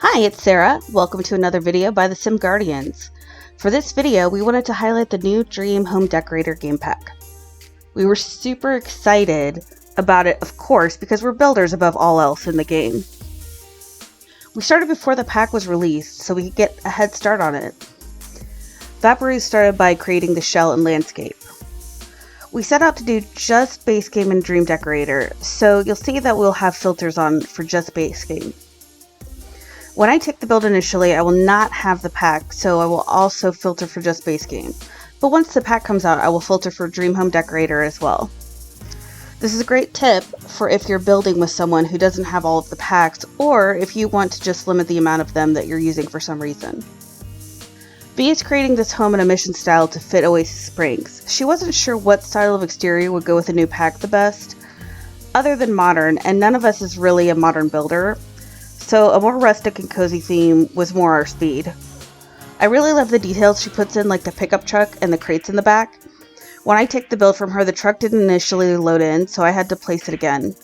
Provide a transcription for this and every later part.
Hi, it's Sarah. Welcome to another video by the Sim Guardians. For this video, we wanted to highlight the new Dream Home Decorator game pack. We were super excited about it, of course, because we're builders above all else in the game. We started before the pack was released, so we could get a head start on it. Vaporeuse started by creating the shell and landscape. We set out to do just Basegame and Dream Decorator, so you'll see that we'll have filters on for just Basegame. When I take the build initially, I will not have the pack, so I will also filter for just Basegame. But once the pack comes out, I will filter for Dream Home Decorator as well. This is a great tip for if you're building with someone who doesn't have all of the packs, or if you want to just limit the amount of them that you're using for some reason. B is creating this home in a mission style to fit Oasis Springs. She wasn't sure what style of exterior would go with a new pack the best, other than modern, and none of us is really a modern builder, so a more rustic and cozy theme was more our speed. I really love the details she puts in, like the pickup truck and the crates in the back. When I take the build from her, the truck didn't initially load in, so I had to place it again.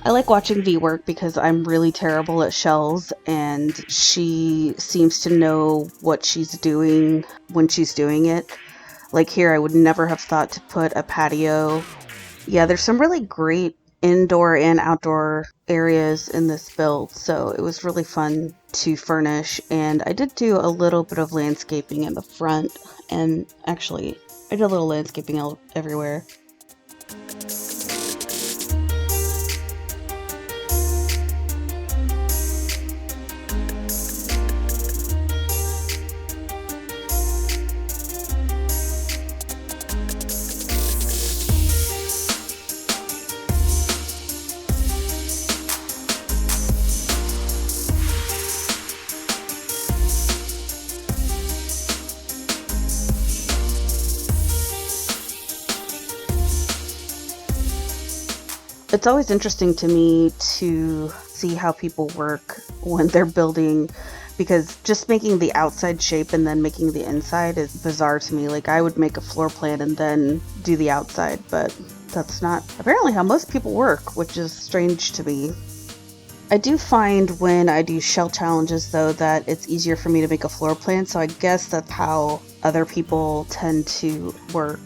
I like watching V work because I'm really terrible at shells, and she seems to know what she's doing when she's doing it. Like here, I would never have thought to put a patio. Yeah, there's some really great indoor and outdoor areas in this build, so it was really fun to furnish. And I did do a little bit of landscaping in the front, and actually, I did a little landscaping everywhere. It's always interesting to me to see how people work when they're building, because just making the outside shape and then making the inside is bizarre to me. Like, I would make a floor plan and then do the outside, but that's not apparently how most people work, which is strange to me. I do find when I do shell challenges, though, that it's easier for me to make a floor plan, so I guess that's how other people tend to work.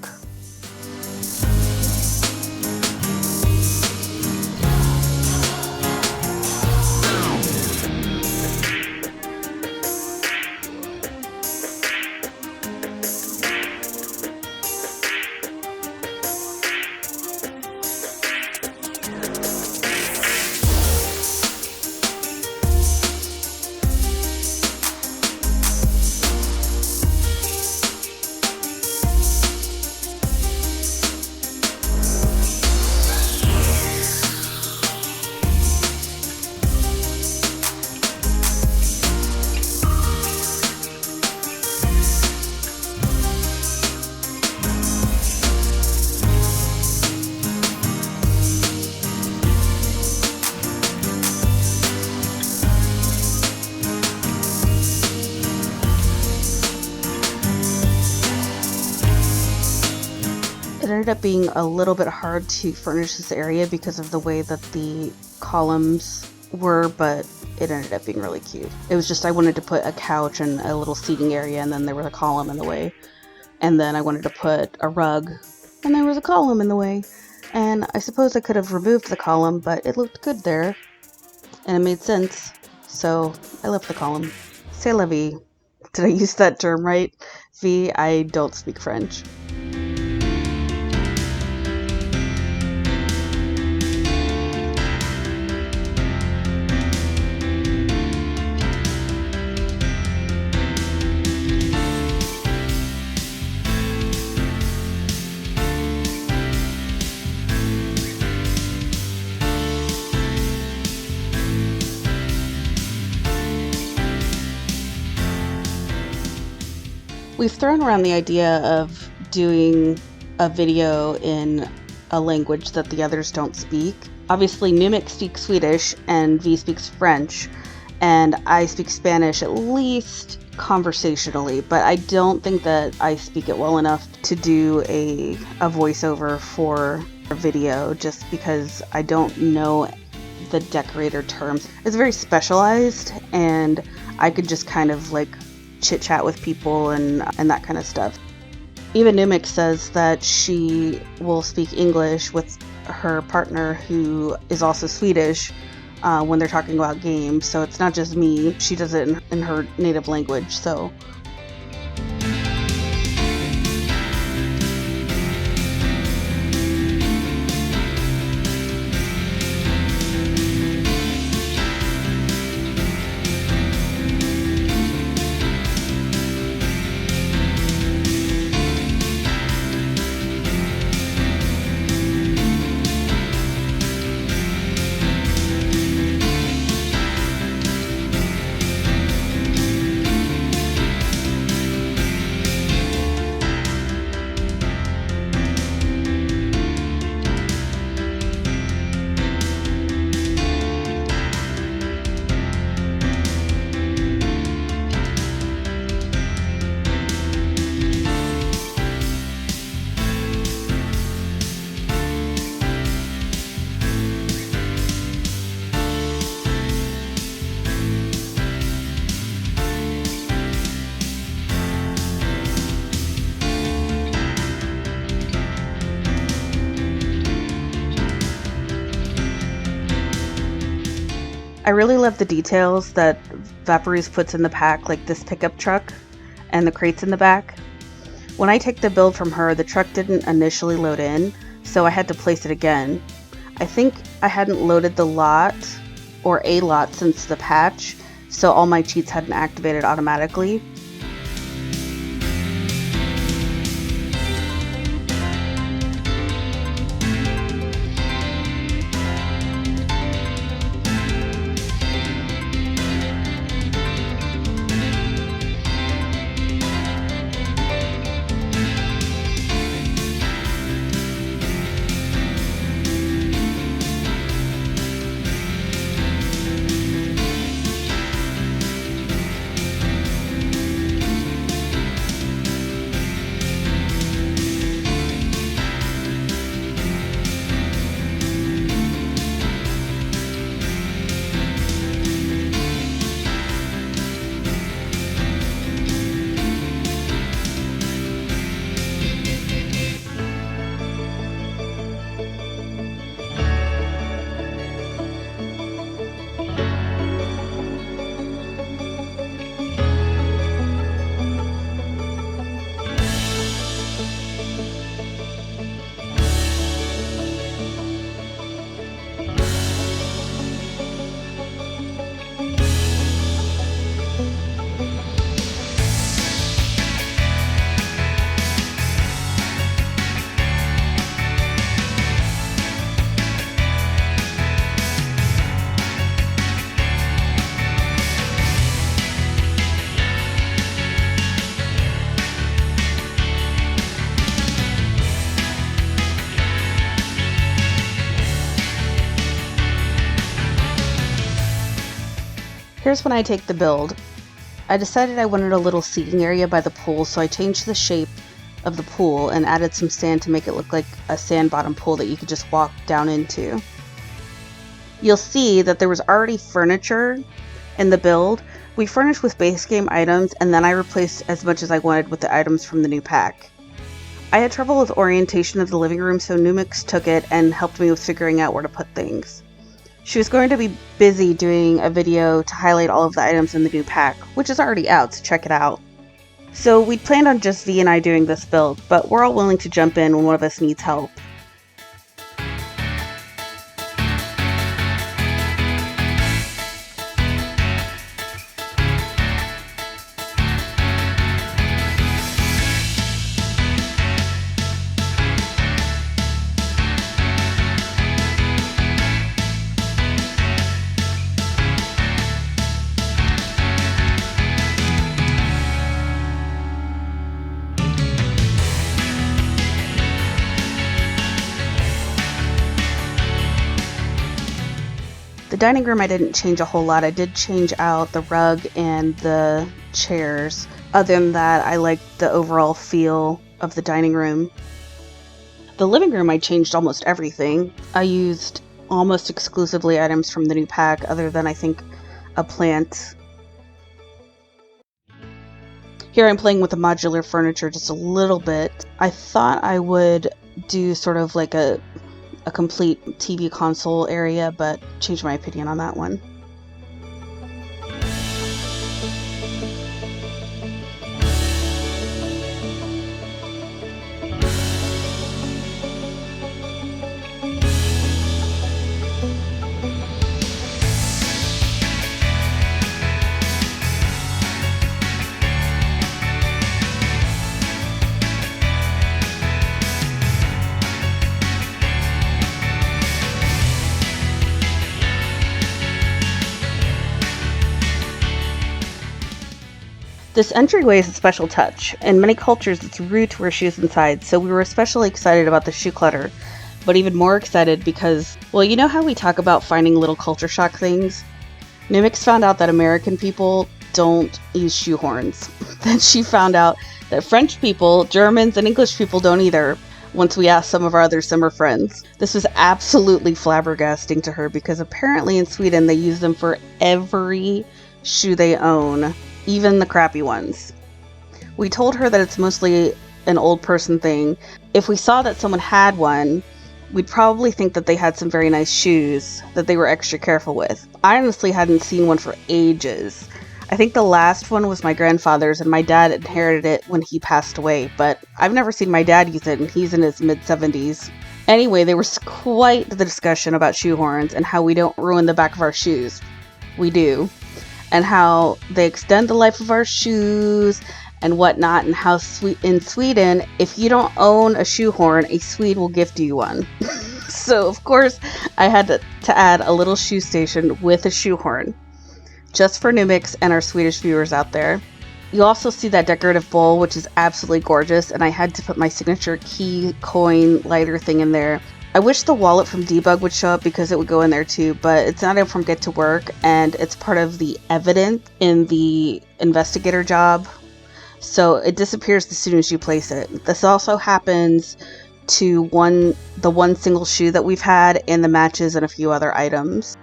It ended up being a little bit hard to furnish this area because of the way that the columns were, but it ended up being really cute. It was just I wanted to put a couch and a little seating area, and then there was a column in the way. And then I wanted to put a rug, and there was a column in the way. And I suppose I could have removed the column, but it looked good there, and it made sense, so I left the column. C'est la vie. Did I use that term right? V, I don't speak French. We've thrown around the idea of doing a video in a language that the others don't speak. Obviously, Noomix speaks Swedish and V speaks French, and I speak Spanish at least conversationally, but I don't think that I speak it well enough to do a voiceover for a video, just because I don't know the decorator terms. It's very specialized, and I could just kind of like chit chat with people and that kind of stuff. Even Noomix says that she will speak English with her partner, who is also Swedish, when they're talking about games. So it's not just me. She does it in her native language. So I really love the details that Vaporeuse puts in the pack, like this pickup truck and the crates in the back. When I take the build from her, the truck didn't initially load in, so I had to place it again. I think I hadn't loaded the lot or a lot since the patch, so all my cheats hadn't activated automatically. Here's when I take the build. I decided I wanted a little seating area by the pool, so I changed the shape of the pool and added some sand to make it look like a sand bottom pool that you could just walk down into. You'll see that there was already furniture in the build. We furnished with Basegame items, and then I replaced as much as I wanted with the items from the new pack. I had trouble with orientation of the living room, so Noomix took it and helped me with figuring out where to put things. She was going to be busy doing a video to highlight all of the items in the new pack, which is already out, so check it out. So we'd planned on just V and I doing this build, but we're all willing to jump in when one of us needs help. The dining room I didn't change a whole lot. I did change out the rug and the chairs. Other than that, I liked the overall feel of the dining room. The living room I changed almost everything. I used almost exclusively items from the new pack, other than I think a plant. Here I'm playing with the modular furniture just a little bit. I thought I would do sort of like a complete TV console area, but changed my opinion on that one. This entryway is a special touch. In many cultures, it's rude to wear shoes inside, so we were especially excited about the shoe clutter, but even more excited because, well, you know how we talk about finding little culture shock things? Noomix found out that American people don't use shoe horns. Then she found out that French people, Germans, and English people don't either, once we asked some of our other summer friends. This was absolutely flabbergasting to her because apparently in Sweden they use them for every shoe they own, even the crappy ones. We told her that it's mostly an old person thing. If we saw that someone had one, we'd probably think that they had some very nice shoes that they were extra careful with. I honestly hadn't seen one for ages. I think the last one was my grandfather's, and my dad inherited it when he passed away, but I've never seen my dad use it, and he's in his mid-70s. Anyway, there was quite the discussion about shoe horns and how we don't ruin the back of our shoes. We do. And how they extend the life of our shoes and whatnot, and how in Sweden, if you don't own a shoehorn, a Swede will gift you one. So, of course, I had to add a little shoe station with a shoehorn, just for Noomix and our Swedish viewers out there. You also see that decorative bowl, which is absolutely gorgeous, and I had to put my signature key coin lighter thing in there. I wish the wallet from Debug would show up because it would go in there too, but it's not in from Get to Work, and it's part of the evidence in the investigator job, so it disappears as soon as you place it. This also happens to the one single shoe that we've had, and the matches and a few other items.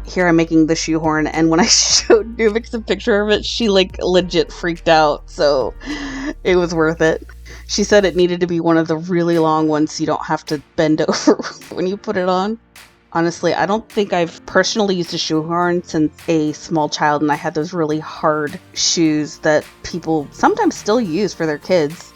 Here I'm making the shoehorn, and when I showed Noomix a picture of it, she like legit freaked out, so it was worth it. She said it needed to be one of the really long ones so you don't have to bend over when you put it on. Honestly, I don't think I've personally used a shoehorn since a small child, and I had those really hard shoes that people sometimes still use for their kids.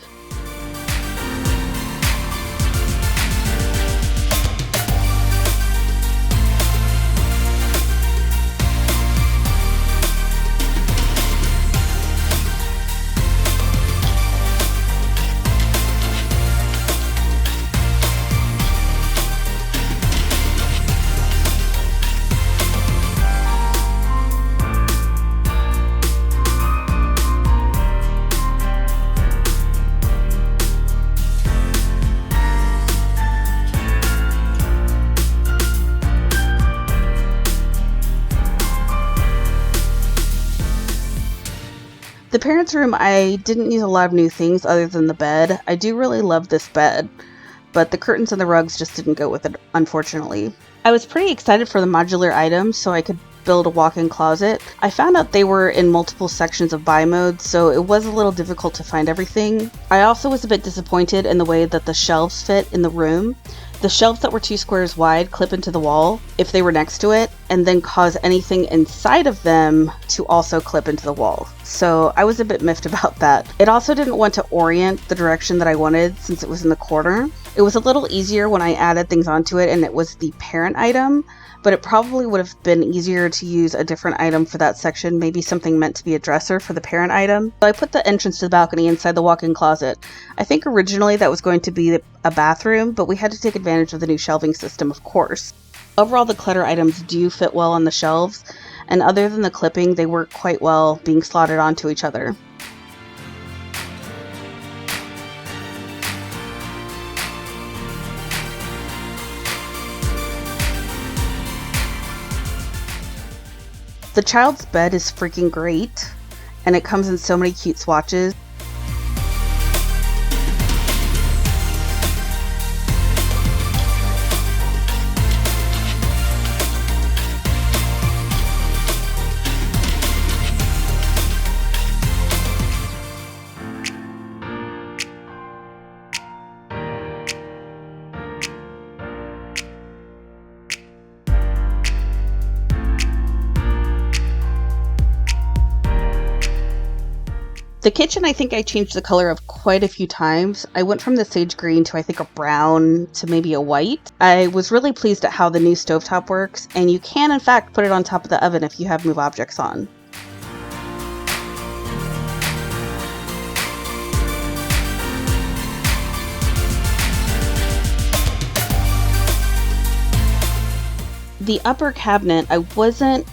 The parents' room, I didn't use a lot of new things other than the bed. I do really love this bed, but the curtains and the rugs just didn't go with it, unfortunately. I was pretty excited for the modular items so I could build a walk-in closet. I found out they were in multiple sections of buy mode, so it was a little difficult to find everything. I also was a bit disappointed in the way that the shelves fit in the room. The shelves that were 2 squares wide clip into the wall if they were next to it, and then cause anything inside of them to also clip into the wall. So I was a bit miffed about that. It also didn't want to orient the direction that I wanted since it was in the corner. It was a little easier when I added things onto it and it was the parent item, but it probably would have been easier to use a different item for that section, maybe something meant to be a dresser for the parent item. So I put the entrance to the balcony inside the walk-in closet. I think originally that was going to be a bathroom, but we had to take advantage of the new shelving system, of course. Overall, the clutter items do fit well on the shelves, and other than the clipping, they work quite well being slotted onto each other. The child's bed is freaking great, and it comes in so many cute swatches. The kitchen, I think I changed the color of quite a few times. I went from the sage green to I think a brown to maybe a white. I was really pleased at how the new stovetop works, and you can in fact put it on top of the oven if you have Move Objects on. The upper cabinet I wasn't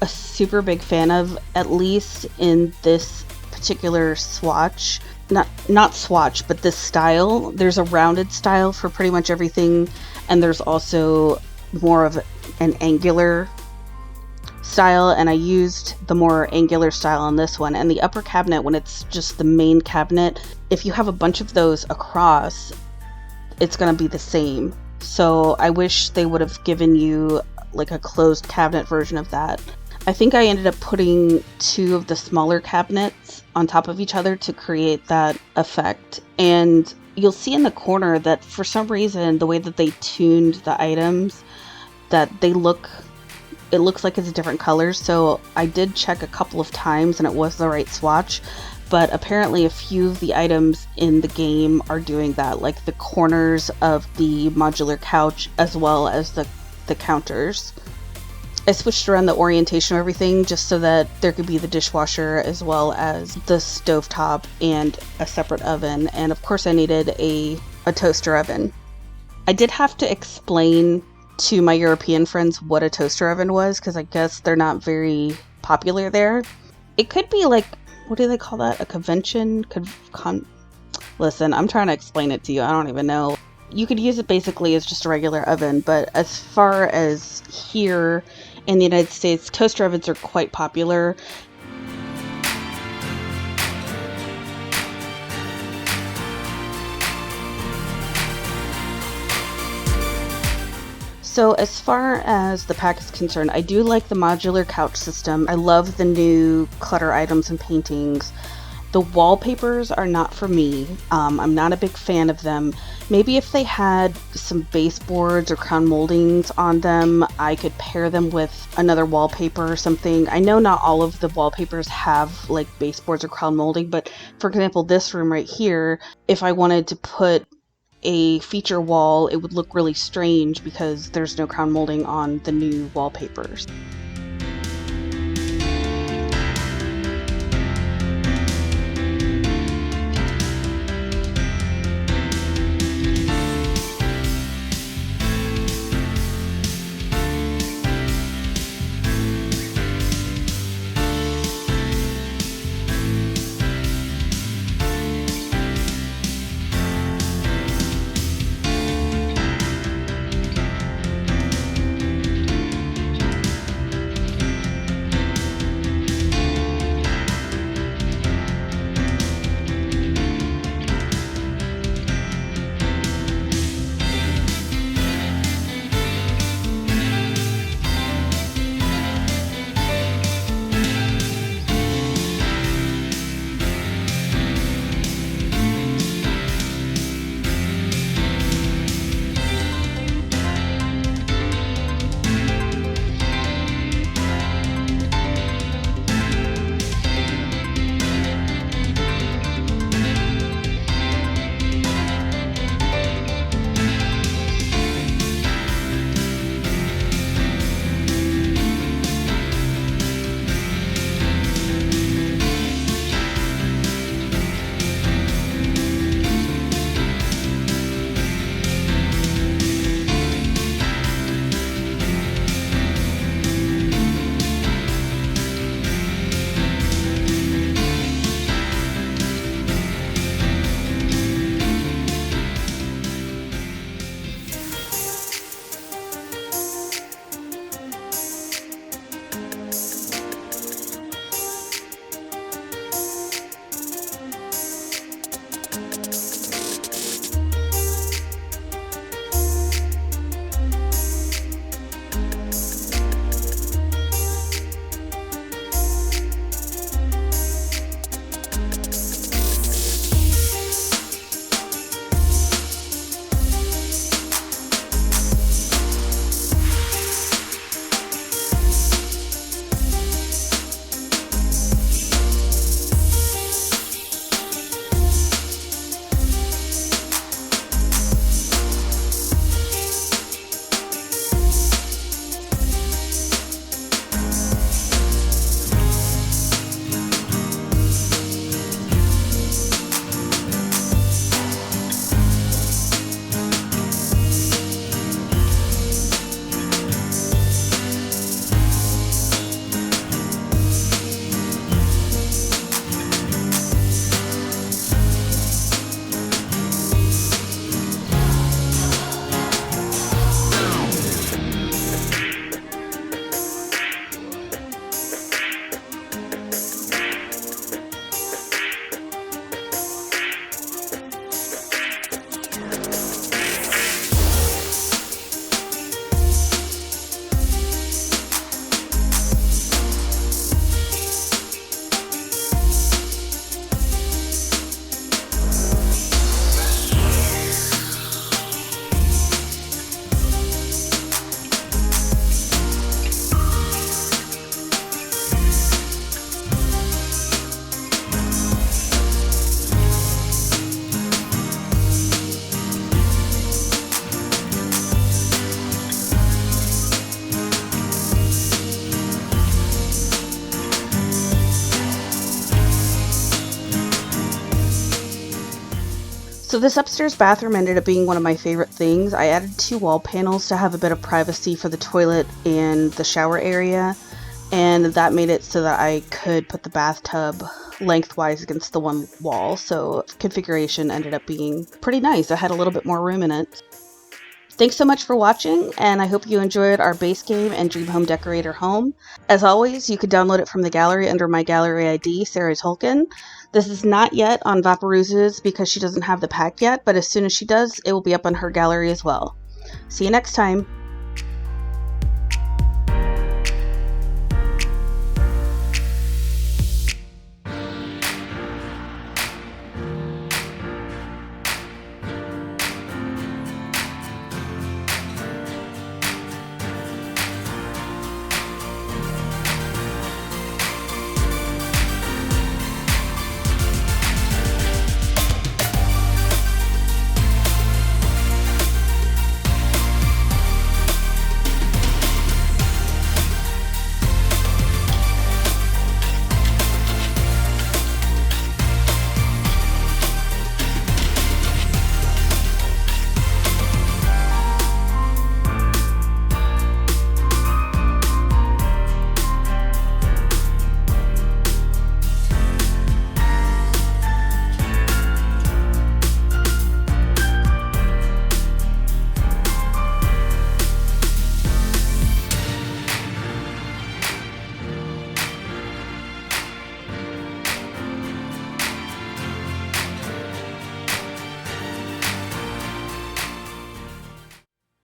a super big fan of, at least in this particular swatch. Not swatch, but this style. There's a rounded style for pretty much everything, and there's also more of an angular style, and I used the more angular style on this one. And the upper cabinet, when it's just the main cabinet, if you have a bunch of those across, it's going to be the same. So I wish they would have given you like a closed cabinet version of that. I think I ended up putting 2 of the smaller cabinets on top of each other to create that effect. And you'll see in the corner that for some reason, the way that they tuned the items, that it looks like it's a different color. So I did check a couple of times and it was the right swatch. But apparently a few of the items in the game are doing that, like the corners of the modular couch as well as the counters. I switched around the orientation of everything just so that there could be the dishwasher as well as the stovetop and a separate oven. And of course I needed a toaster oven. I did have to explain to my European friends what a toaster oven was, because I guess they're not very popular there. It could be like, what do they call that? A convention? Listen, I'm trying to explain it to you. I don't even know. You could use it basically as just a regular oven, but as far as here in the United States, toaster ovens are quite popular. So as far as the pack is concerned, I do like the modular couch system. I love the new clutter items and paintings. The wallpapers are not for me. I'm not a big fan of them. Maybe if they had some baseboards or crown moldings on them, I could pair them with another wallpaper or something. I know not all of the wallpapers have like baseboards or crown molding, but for example, this room right here, if I wanted to put a feature wall, it would look really strange because there's no crown molding on the new wallpapers. So this upstairs bathroom ended up being one of my favorite things. I added 2 wall panels to have a bit of privacy for the toilet and the shower area, and that made it so that I could put the bathtub lengthwise against the one wall, so configuration ended up being pretty nice. I had a little bit more room in it. Thanks so much for watching, and I hope you enjoyed our base game and Dream Home Decorator home. As always, you can download it from the gallery under my gallery ID, SarahToliken. This is not yet on Vaporeuse's because she doesn't have the pack yet, but as soon as she does, it will be up on her gallery as well. See you next time!